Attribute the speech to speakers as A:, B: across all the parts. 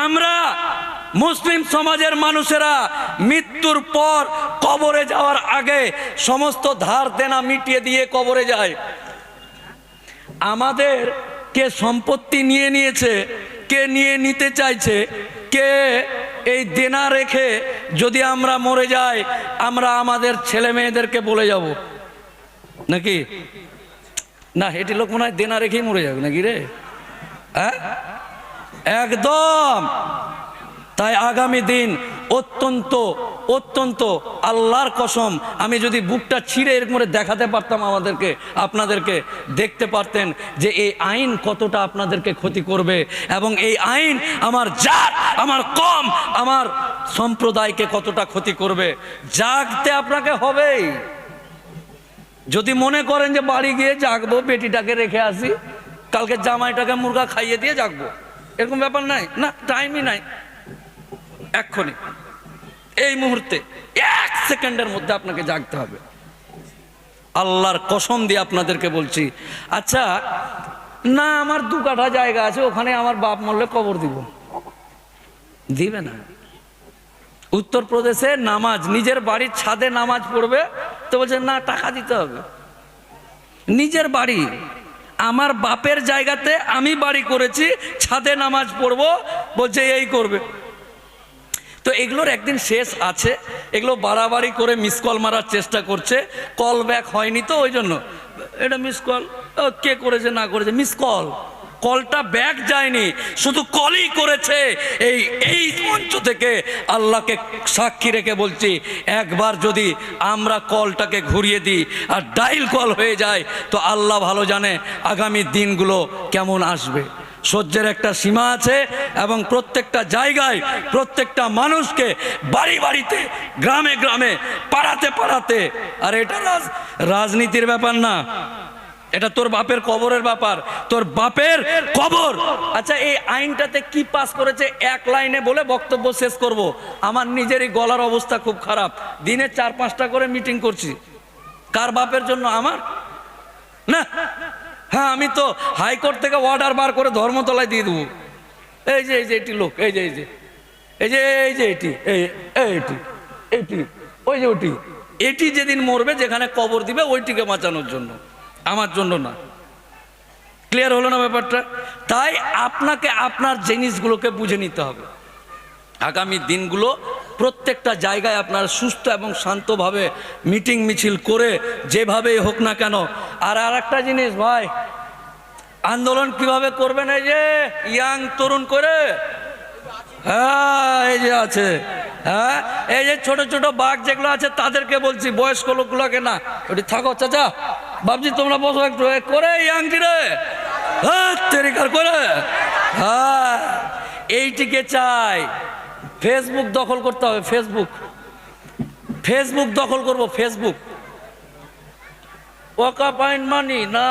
A: আমরা মুসলিম সমাজের মানুষেরা মৃত্যুর পর কবরে যাওয়ার আগে সমস্ত ধার দেনা মিটিয়ে দিয়ে কবরে যায়। আমাদের কে সম্পত্তি নিয়ে নিয়েছে, কে নিয়ে নিতে চাইছে, কে এই দেনা রেখে যদি আমরা মরে যাই আমরা আমাদের ছেলে মেয়েদেরকে বলে যাব নাকি না? হেঁটে লোক মনে হয় দেনা রেখেই মরে যাবে নাকি রে? হ্যাঁ, একদম। তাই আগামী দিন অত্যন্ত অত্যন্ত আল্লাহর কসম, আমি যদি বুকটা ছিঁড়ে এরকম করে দেখাতে পারতাম আমাদেরকে, আপনাদেরকে দেখতে পারতেন যে এই আইন কতটা আপনাদেরকে ক্ষতি করবে এবং এই আইন আমার জাত, আমার কম, আমার সম্প্রদায়কে কতটা ক্ষতি করবে। জাগতে আপনাকে হবেই। যদি মনে করেন যে বাড়ি গিয়ে জাগবো, বেটিটাকে রেখে আসি, কালকে জামাইটাকে মুরগা খাইয়ে দিয়ে জাগবো, এরকম ব্যাপার নাই না, টাইমই নাই। এক্ষুনি এই মুহূর্তে 1 সেকেন্ডের মধ্যে আপনাকে জাগতে হবে। আল্লাহর কসম দিয়ে আপনাদেরকে বলছি। আচ্ছা না, আমার 2 কাঠা জায়গা আছে, ওখানে আমার বাপ মরলে কবর দিব, দিবে না। উত্তরপ্রদেশে নামাজ, নিজের বাড়ির ছাদে নামাজ পড়বে তো বলছে না, টাকা দিতে হবে। নিজের বাড়ি, আমার বাপের জায়গাতে আমি বাড়ি করেছি, ছাদে নামাজ পড়বো বলছে এই করবে। তো এগুলোর একদিন শেষ আছে। এগুলো বাড়াবাড়ি করে মিস কল মারার চেষ্টা করছে, কল ব্যাক হয়নি, তো ওই জন্য এটা মিস কল, কে করেছে না করেছে, মিস কল, কলটা ব্যাক যায়নি, শুধু কলই করেছে। এই মঞ্চ থেকে আল্লাহকে সাক্ষী রেখে বলছি, একবার যদি আমরা কলটাকে ঘুরিয়ে দিই আর ডাইল কল হয়ে যায় তো আল্লাহ ভালো জানে আগামী দিনগুলো কেমন আসবে। সহ্যের একটা সীমা আছে এবং প্রত্যেকটা জায়গায় প্রত্যেকটা মানুষকে বাড়ি বাড়িতে, গ্রামে গ্রামে, পাড়াতে পাড়াতে, আর এটা রাজনীতির ব্যাপার না, এটা তোর বাপের কবরের ব্যাপার, তোর বাপের কবর। আচ্ছা এই আইনটাতে কি পাস করেছে এক লাইনে বলে বক্তব্য শেষ করব। আমার নিজেরই গলার অবস্থা খুব খারাপ, দিনে 4-5টা করে মিটিং করছি। কার বাপের জন্য? আমার না। হ্যাঁ, আমি তো হাইকোর্ট থেকে অর্ডার বার করে ধর্মতলায় দিয়ে দেবো। এই যে এটি লোক, এই যে এটি, ওই যে ওটি, এটি যেদিন মরবে যেখানে কবর দিবে ওইটিকে বাঁচানোর জন্য, আমার জন্য না। ক্লিয়ার হলো না ব্যাপারটা? তাই আপনাকে আপনার জিনিসগুলোকে বুঝে নিতে হবে। আগামী দিনগুলো প্রত্যেকটা জায়গায় আপনার সুস্থ এবং শান্তভাবে মিটিং মিছিল করে যেভাবেই হোক না কেন। আর একটা জিনিস ভাই, আন্দোলন কিভাবে করবেন? এই যে ইয়াং তরুণ করে, হ্যাঁ এই যে আছে, হ্যাঁ এই যে ছোট ছোট বাঘ যেগুলো আছে তাদেরকে বলছি, বয়স্ক লোকগুলোকে না। ওটি থাকো চাচা, বাবজি তোমরা বসো একটু করে, ইয়াংটি রে, হ্যাঁ তেরিকার করে, হ্যাঁ এইটিকে চাই। ফেসবুক দখল করতে হবে, ফেসবুক দখল করবো, ফেসবুক ওয়াকাফ আইন মানি না,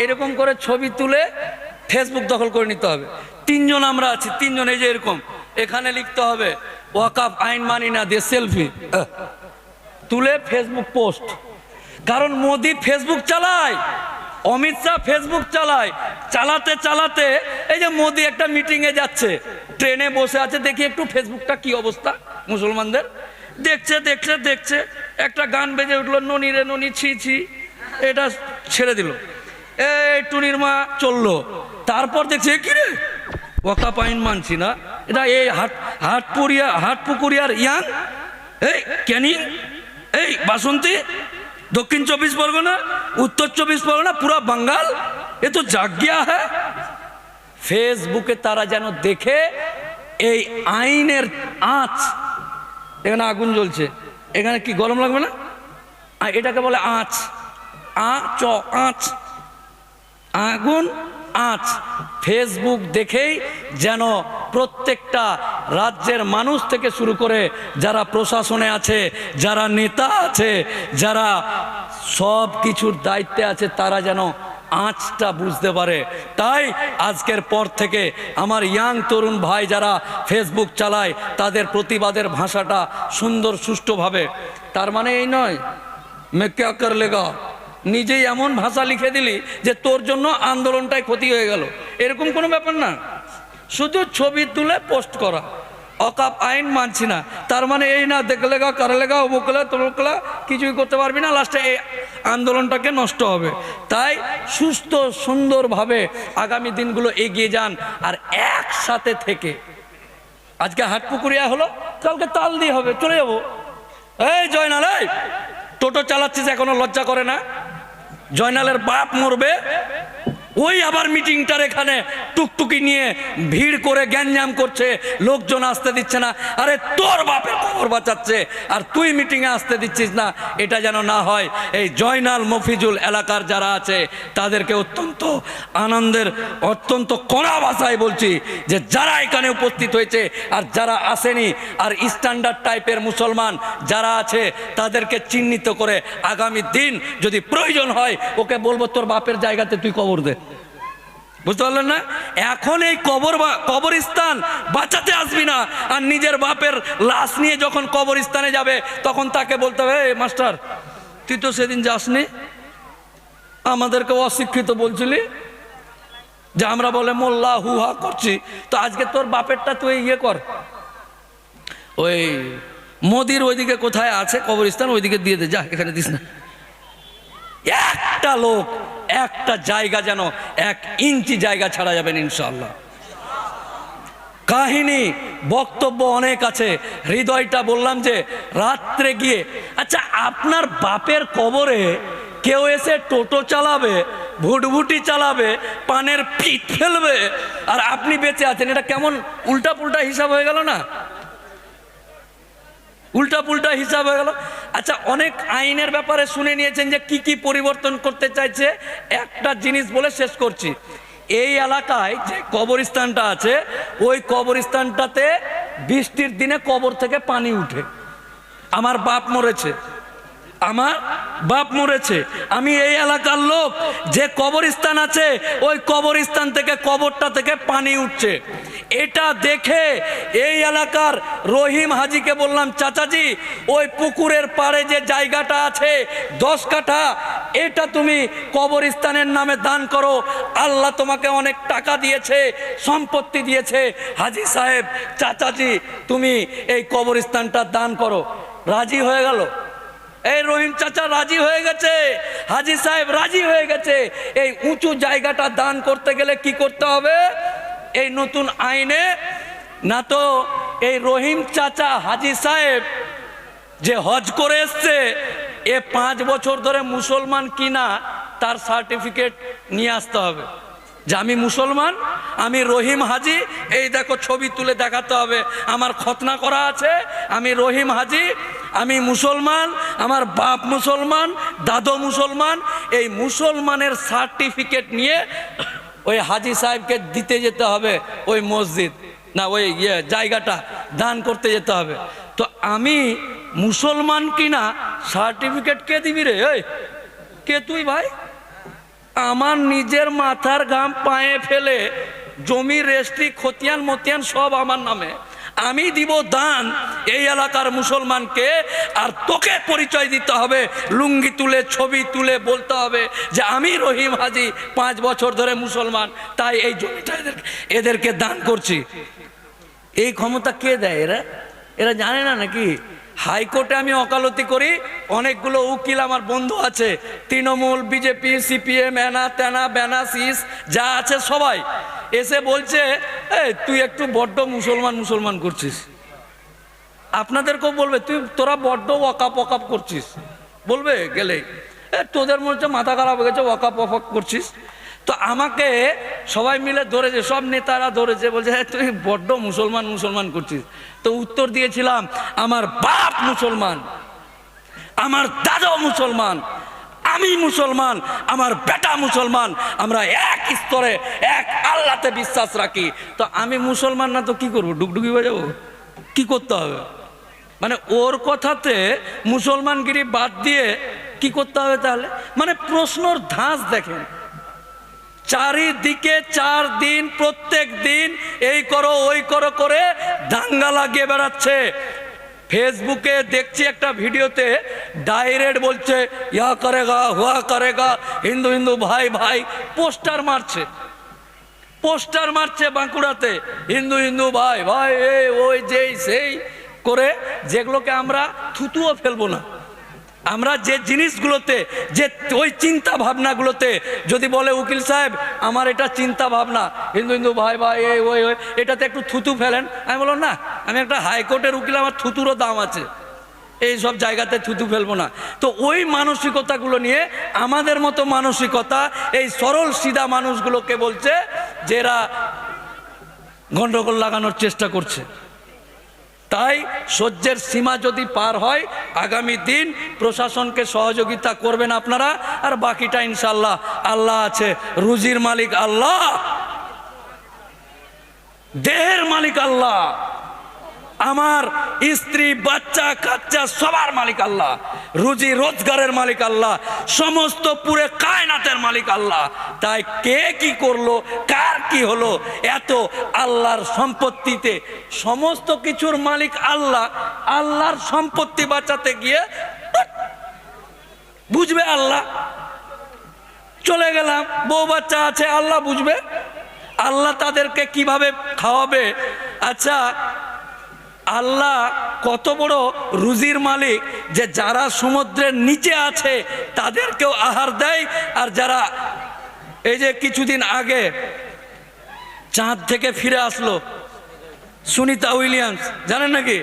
A: এরকম করে ছবি তুলে ফেসবুক দখল করে নিতে হবে। 3 জন আমরা আছি, 3 জন এই যে এরকম, এখানে লিখতে হবে ওয়াকাফ আইন মানি না, দিয়ে সেলফি তুলে ফেসবুক পোস্ট। কারণ মোদি ফেসবুক চালায়, অমিত শাহ ফেসবুক চালায়, চালাতে চালাতে এই যে মোদি একটা মিটিংয়ে যাচ্ছে, ট্রেনে বসে আছে, দেখি একটু ফেসবুকটা কি অবস্থা মুসলমানদের, দেখছে দেখছে দেখছে, একটা গান বেজে উঠলো, ননি রে ননি ছি ছি, এটা ছেড়ে দিল, এই টুনির মা চললো। তারপর দেখছে কি রে, ওয়াকাফ আইন মানছি না, এটা এই হাটপুকুরিয়ার ইয়াং, এই ক্যানিং, এই বাসন্তী, দক্ষিণ 24 পরগনা, উত্তর 24 পরগনা, পুরা বাঙ্গাল, এ তো জাগ গিয়া হ্যাঁ। ফেসবুকে তারা যেন দেখে এই আইনের আঁচ, এখানে আগুন জ্বলছে, এখানে কি গরম লাগবে না? এটাকে বলে আঁচ, আঁচ, আগুন আঁচ। ফেসবুক দেখেই যেন প্রত্যেকটা রাজ্যের মানুষ থেকে শুরু করে যারা প্রশাসনে আছে, যারা নেতা আছে, যারা সব কিছুর দায়িত্বে আছে, তারা যেন আঁচটা বুঝতে পারে। তাই আজকের পর থেকে আমার ইয়াং তরুণ ভাই যারা ফেসবুক চালায় তাদের প্রতিবাদের ভাষাটা সুন্দর সুষ্ঠুভাবে, তার মানে এই নয় মে ক্যা কর লেগা, নিজেই এমন ভাষা লিখে দিলি যে তোর জন্য আন্দোলনটাই ক্ষতি হয়ে গেল, এরকম কোনো ব্যাপার না। শুধু ছবি তুলে পোস্ট করা, অকাপ আইন মানছি না, তার মানে এই না দেখলেগা কারলেগা অমুকলা তমুকলা কিছুই করতে পারবি না, লাস্টে এই আন্দোলনটাকে নষ্ট হবে। তাই সুস্থ সুন্দরভাবে আগামী দিনগুলো এগিয়ে যান, আর একসাথে থেকে, আজকে হাটপুকুরিয়া হলো, কালকে তাল দিয়ে হবে, চলে যাবো। এই জয়নাল, এই টোটো চালাচ্ছিস এখনো লজ্জা করে না? জয়নালের বাপ মরবে, ওই আবার মিটিংটার এখানে টুকটুকি নিয়ে ভিড় করে গ্যাঞ্জাম করছে, লোকজন আসতে দিচ্ছে না। আরে তোর বাপের খবর বাঁচাচ্ছে আর তুই মিটিংয়ে আসতে দিচ্ছিস না, এটা যেন না হয়। এই জয়নাল মফিজুল এলাকার যারা আছে তাদেরকে অত্যন্ত আনন্দের, অত্যন্ত কড়া ভাষায় বলছি যে যারা এখানে উপস্থিত হয়েছে আর যারা আসেনি, আর স্ট্যান্ডার্ড টাইপের মুসলমান যারা আছে তাদেরকে চিহ্নিত করে আগামী দিন যদি প্রয়োজন হয় ওকে বলবো তোর বাপের জায়গাতে তুই কবর দে। বুঝতে পারলেন না? এখন এই কবরস্থান বাঁচাতে আসবি না, আর নিজের বাপের লাশ নিয়ে যখন কবরস্থানে যাবে তখন তাকে বলতে হবে, মাস্টার তুই তো সেদিন যাসনি, আমাদেরকে অশিক্ষিত বলছিলি যে আমরা বলে মোল্লা হুহা করছি, তো আজকে তোর বাপেরটা তুই ইয়ে কর, ওই মোদির ওইদিকে কোথায় আছে কবরস্থান ওইদিকে দিয়ে দে, যা এখানে দিস না। একটা লোক একটা জায়গা যেন 1 ইঞ্চি জায়গা ছাড়া যাবেন ইনশাআল্লাহ। কাহিনী বক্তব্য অনেক আছে, হৃদয়টা বললাম যে রাত্রে গিয়ে, আচ্ছা আপনার বাপের কবরে কেউ এসে টোটো চালাবে, ভুটভুটি চালাবে, পানের পিঠ ফেলবে, আর আপনি বেঁচে আছেন, এটা কেমন উল্টা পুল্টা হিসাব হয়ে গেল না? উল্টা পুল্টা হিসাব হয়ে গেল। আচ্ছা অনেক আইনের ব্যাপারে শুনে নিয়েছেন যে কি কি পরিবর্তন করতে চাইছে, একটা জিনিস বলে শেষ করছি। এই এলাকায় যে কবরস্থানটা আছে ওই কবরস্থানটাতে বৃষ্টির দিনে কবর থেকে পানি উঠে। আমার বাপ মরেছে, আমার বাপ মরেছে, আমি এই এলাকার লোক, যে কবরস্থান আছে ওই কবরস্থান থেকে কবরটা থেকে পানি উঠছে। এটা দেখে এই এলাকার রহিম হাজিকে বললাম, চাচাজি ওই পুকুরের পাড়ে যে জায়গাটা আছে 10 কাঠা, এটা তুমি কবরস্থানের নামে দান করো, আল্লাহ তোমাকে অনেক টাকা দিয়েছে, সম্পত্তি দিয়েছে, হাজি সাহেব চাচাজি তুমি এই কবরস্থানটা দান করো। রাজি হয়ে গেল, এই রহিম চাচা রাজি হয়ে গেছে, হাজি সাহেব রাজি হয়ে গেছে। এই উঁচু জায়গাটা দান করতে গেলে কি করতে হবে? এই নতুন আইনে না তো এই রহিম চাচা হাজি সাহেব যে হজ করে এসছে এ 5 বছর ধরে মুসলমান কিনা তার সার্টিফিকেট নিয়ে আসতে হবে যে আমি মুসলমান, আমি রহিম হাজি, এই দেখো ছবি তুলে দেখাতে হবে, আমার খতনা করা আছে, আমি রহিম হাজি, আমি মুসলমান, আমার বাপ মুসলমান, দাদু মুসলমান। এই মুসলমানের সার্টিফিকেট নিয়ে ওই হাজি সাহেবকে দিতে যেতে হবে, ওই মসজিদ না ওই জায়গাটা দান করতে যেতে হবে। তো আমি মুসলমান কিনা সার্টিফিকেট কে দিবি রে? ওই কে তুই ভাই? আমার নিজের মাথার ঘাম পায়ে ফেলে জমি রেস্ট্রি খতিয়ান মতিয়ান সব আমার নামে, আমি দিব দান এই এলাকার মুসলমানকে। আর তোকে পরিচয় দিতে হবে, লুঙ্গি তুলে ছবি তুলে বলতে হবে যে আমি রহিম হাজি 5 বছর ধরে মুসলমান, তাই এই জমিটা এদেরকে দান করছি। এই ক্ষমতা কে দেয়? এরা জানে না নাকি? হাইকোর্টে আমি ওকালতি করি, অনেকগুলো উকিল আমার বন্ধু আছে, তৃণমূল, বিজেপি, সিপিএম, এনা তেনা ব্যানা সিস যা আছে সবাই এসে বলছে এই তুই একটু বড্ড মুসলমান মুসলমান করছিস। আপনাদেরকেও বলবে তোরা বড্ড ওয়াকাপ করছিস, বলবে গেলে তোদের মনে হচ্ছে মাথা খারাপ হয়ে গেছে, ওয়াকাপ করছিস। তো আমাকে সবাই মিলে ধরেছে, সব নেতারা ধরেছে, বলছে হ্যাঁ তুই বড্ড মুসলমান মুসলমান করছিস। তো উত্তর দিয়েছিলাম আমার বাপ মুসলমান, আমার দাদা মুসলমান, আমি মুসলমান, আমার বেটা মুসলমান, আমরা এক স্তরে এক আল্লাহতে বিশ্বাস রাখি। তো আমি মুসলমান না তো কি করবো? ডুগডুগি বাজাবো? কি করতে হবে? মানে ওর কথাতে মুসলমানগিরি বাদ দিয়ে কি করতে হবে তাহলে? মানে প্রশ্নর ধাঁচ দেখেন, চারিদিকে 4 দিন প্রত্যেক দিন এই করো ওই করো করে দাঙ্গা লাগিয়ে বেড়াচ্ছে। ফেসবুকে দেখছি একটা ভিডিওতে ডাইরেক্ট বলছে ইয়া করেগা হুয়া করেগা, হিন্দু হিন্দু ভাই ভাই, পোস্টার মারছে। পোস্টার মারছে বাঁকুড়াতে, হিন্দু হিন্দু ভাই ভাই এই ওই যেই সেই করে, যেগুলোকে আমরা থুতুও ফেলবো না। আমরা যে জিনিসগুলোতে, যে ওই চিন্তা ভাবনাগুলোতে যদি বলে উকিল সাহেব আমার এটা চিন্তা ভাবনা হিন্দু হিন্দু ভাই ভাই এই ওই ওই, এটাতে একটু থুতু ফেলেন, আমি বললাম না, আমি একটা হাইকোর্টের উকিল, আমার থুতুরও দাম আছে, এই সব জায়গাতে থুতু ফেলবো না। তো ওই মানসিকতাগুলো নিয়ে আমাদের মতো মানসিকতা এই সরল সিধা মানুষগুলোকে বলছে যে এরা গন্ডগোল লাগানোর চেষ্টা করছে। তাই সহ্যের সীমা যদি পার হয়, আগামী দিন প্রশাসনকে সহযোগিতা করবেন আপনারা, আর বাকিটা ইনশাল্লাহ আল্লাহ আছে। রুজির মালিক আল্লাহ, দেহের মালিক আল্লাহ, আমার স্ত্রী বাচ্চা কাচ্চা সবার মালিক আল্লাহ, রুজি রোজগারের মালিক আল্লাহ, সমস্ত পুরে কায়নাতের মালিক আল্লাহ। তাই কে কি করলো, কার কি হলো, এত আল্লাহর সম্পত্তিতে সমস্ত কিছুর মালিক আল্লাহ। আল্লাহর সম্পত্তি বাঁচাতে গিয়ে বুঝবে আল্লাহ, চলে গেলাম, বউ বাচ্চা আছে আল্লাহ বুঝবে, আল্লাহ তাদেরকে কিভাবে খাওয়াবে। আচ্ছা, আল্লাহ কত বড় রুজির মালিক যে যারা সমুদ্রের নিচে আছে তাদেরকেও আহার দেয়, আর যারা এই যে কিছুদিন আগে চাঁদ থেকে ফিরে আসলো সুনিতা উইলিয়ামস, জানেন নাকি?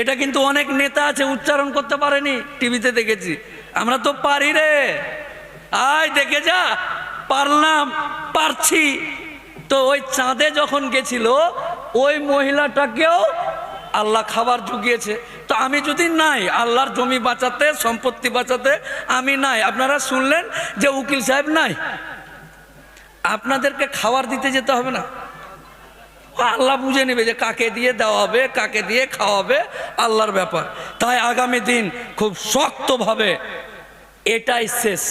A: এটা কিন্তু অনেক নেতা আছে উচ্চারণ করতে পারেনি, টিভিতে দেখেছি, আমরা তো পারি রে, আয় দেখে যা, পারলাম, পারছি। তো ওই চাঁদে যখন গেছিল ওই মহিলাটাকেও আল্লাহ খাবার জুগিয়েছে। তো আমি যদি নাই আল্লাহর জমি বাঁচাতে, সম্পত্তি বাঁচাতে আমি নাই, আপনারা শুনলেন যে উকিল সাহেব নাই, আপনাদেরকে খাবার দিতে যেতে হবে না, আল্লাহ বুঝে নেবে যে কাকে দিয়ে দেওয়া হবে, কাকে দিয়ে খাওয়াবে, আল্লাহর ব্যাপার। তাই আগামী দিন খুব শক্তভাবে এটাই শেষ।